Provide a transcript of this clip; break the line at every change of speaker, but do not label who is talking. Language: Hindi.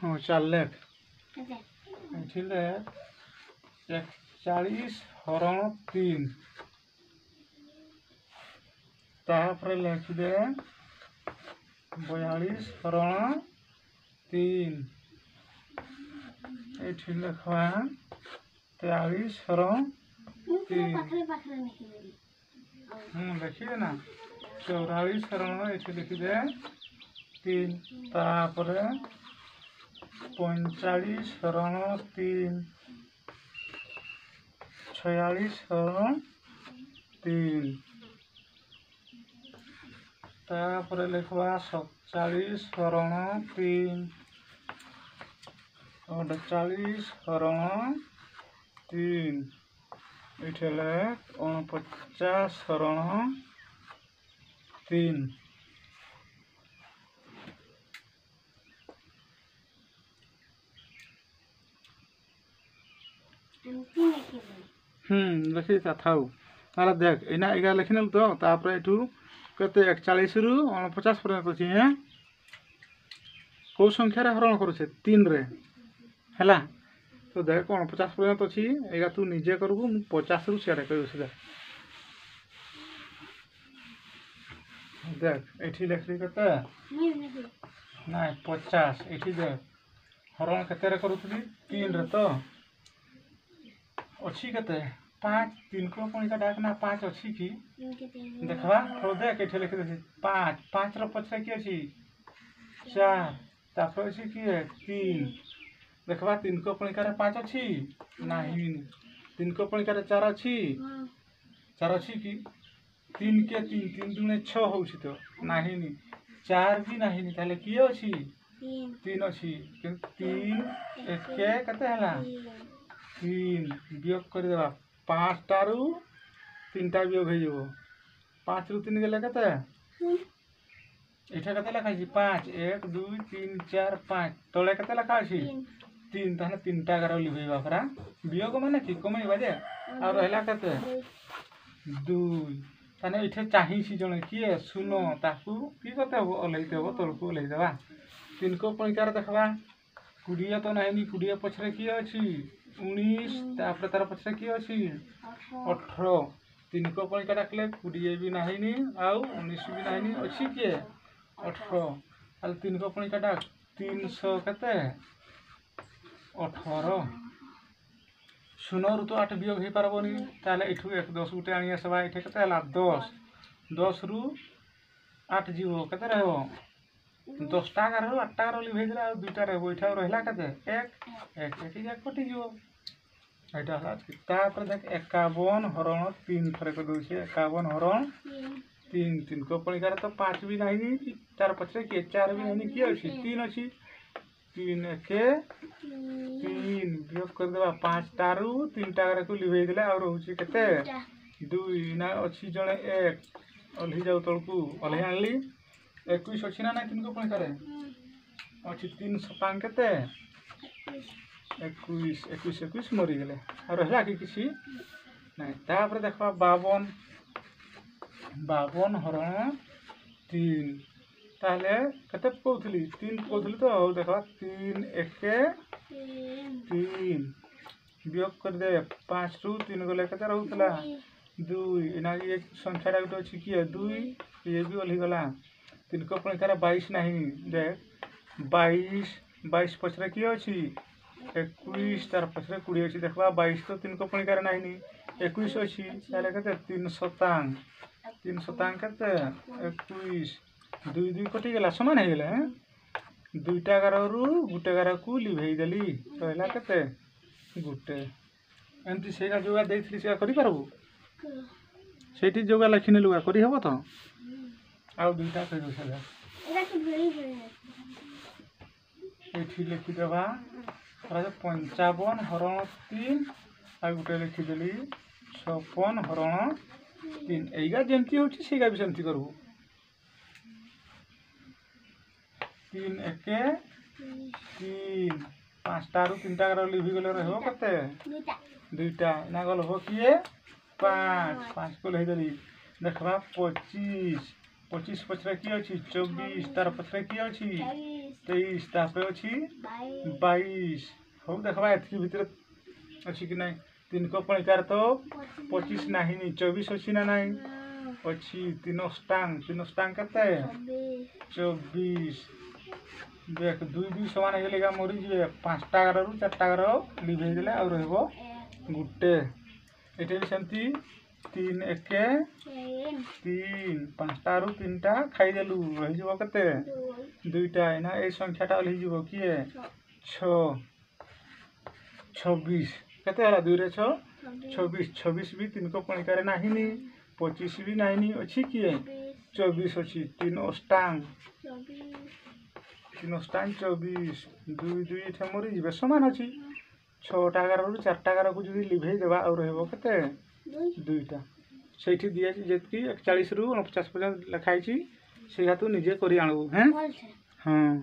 हाँ चल लेख लेख 41 हरण 3 तापर लिख दे 42 हरण 3 ये लिखवा 43 हरण 3 देखिए ना 44 हरण ये लिखी दे 3 तापर 45 हरण 3 46 हरण 3 तापर लिखवा 47 हरण 3 48 हरण 3 ये 49 हरण 3 लिखी था ना देख इना एगा लिखिन तो तापर एठू कते 41 रु 49 पर्यंत अछि हैं को संख्या रे हरण करू छे 3 रे हला तो देख 49 पर्यंत अछि एगा तू निजे करबू 50 रु सियाडे कहू से देख एठी लिखली कते ना 50 एठी देख हरण कते रे करूथली 3 रे तो अच्छी कते 5 3 को कोनी का डाक ना 5 अच्छी की देखवा तो देख एठे लिख दे 5 5 रो पछे की अछि 4 तापर अछि की 3 देखवा 3 को कोनी का 5 अछि नाही 3 को कोनी का 4 अछि 4 अछि की 3 के 3 3 दुने 6 होउछि तो नाही नी 4 भी नाही नी ताले की अछि 3 अछि 3 एक के कते हला 3 वियोग कर देबा 5 टारू 3 टा वियोग हो जेबो 5 रु 3 गेले कते एठा कते लिखा छी 5 1 2 3 4 5 तळे कते लिखा छी 3 ताने 3 टा गारो लिबेबा परा वियोग माने की कमे बाजे आ रहला कते 2 ताने एठे चाहि छी जणे की सुनो ताकू की कते ओलई देबो तळकू ओलई देबा 3 को परिकार देखबा 20 तो नाही नी 20 पछरे की अछि 19 तापर तार पछरे की अछि 18 3 को कोन का डाकले 20 भी नाही नी आउ 19 भी नाही नी अछि के 18 आल 3 को कोन का डाक 300 कते 18 सुनो रु तो 8 वियोग हे परबोनी ताले एठू 1 10 गुटे आनिया सबा एठे कते हला 10 10 रु 8 जीवो कते रहबो 10 टा गारो 8 टा गारो लिभे दिला 2 टा रहबो एठा रहला कते 1 1 1 कटि जीवो एटा हला तापर देख 51 हरण 3 थरे को दउ छे 51 हरण 3 3 को परिकार तो 5 भी नाही नी तार पछरे के 4 भी नाही की अछि 3 अछि 3 के 3 वियोग कर देबा 5 टारू 3 टा गारो को लिभे दिला और होछि कते 2 ना अछि जणे 1 ओलही जाउ तळकू ओलही आनली 21 अछि ना नाही 3 को परिकार अछि 3 सपांग कते 21 21 21 मरी गेले और रहला कि किसी नहीं तापर देखबा 52 हरण 3 ताले कते कहउथली 3 कहउथली तो देखबा 3 1 के 3 वियोग कर दे 5 रु 3 गले कते रहउतला 2 इना ये संख्या डाकतो अछि की 2 ये भी ओलही गला 3 को पण करा 22 नाही देख 22 22 पछरे की अछि 21 तार पछरे 20 अछि देखबा 22 तो 3 को पण करा नाही नी 21 अछि ताले कते 3 शतांग कते 21 2 2 कटि गेला समान हे गेले हैं 2 टा गारो रु गुटे गारो को लिभेई देली रहला कते गुटे एंती सेगा जोगा देइथली सेगा करि परबो सेठी जोगा लखिने लुगा करि हबो तो आ 2 टा कहि दोसला एरा कि भेली एठी लिखि देबा 55 हरण 3 आ गुटे लिखि देली 56 हरण 3 एगा जेंती होची सेगा भी सेंती करबो 3 1 3 5 टारू 3 टा गारो लिभि गेले रहबो कते 2 टा ना गल हो किए 5 5 को लहि देली देखबा 25 25 पछरे की अछि 24 तार पछरे की अछि 23 तापर अच्छी 22 हूँ देखा एतकी भितर अच्छी कि ना 3 को पणिकार तो 25 नहीं 24 अच्छी ना नहीं अच्छी 3 टांग के 24 देख 2 समान हो मरी जी 5टा गार 4टा गार लिभे देले और रहबो गुटे एटे भी सेमती 3 1 3 5टा 3टा खाई देलु रही जबो कते 2टा ना ए संख्याटा ओली जबो किए 6 26 कते हला 2 रे 6 26 भी 3 को पणिकार नाही 25 भी नहीं अच्छी किए 24 अच्छी 3 टांग 24 2 2 एठे मरी जीवे समान अच्छी 6टा गार 4टा गार को जदी लिभे देबा और रहबो कते 2टा सेठी दिया जेतकी 41 रु 49 पर्यंत लिखाई छी सेहा तू निजे करी आनबो हैं हां।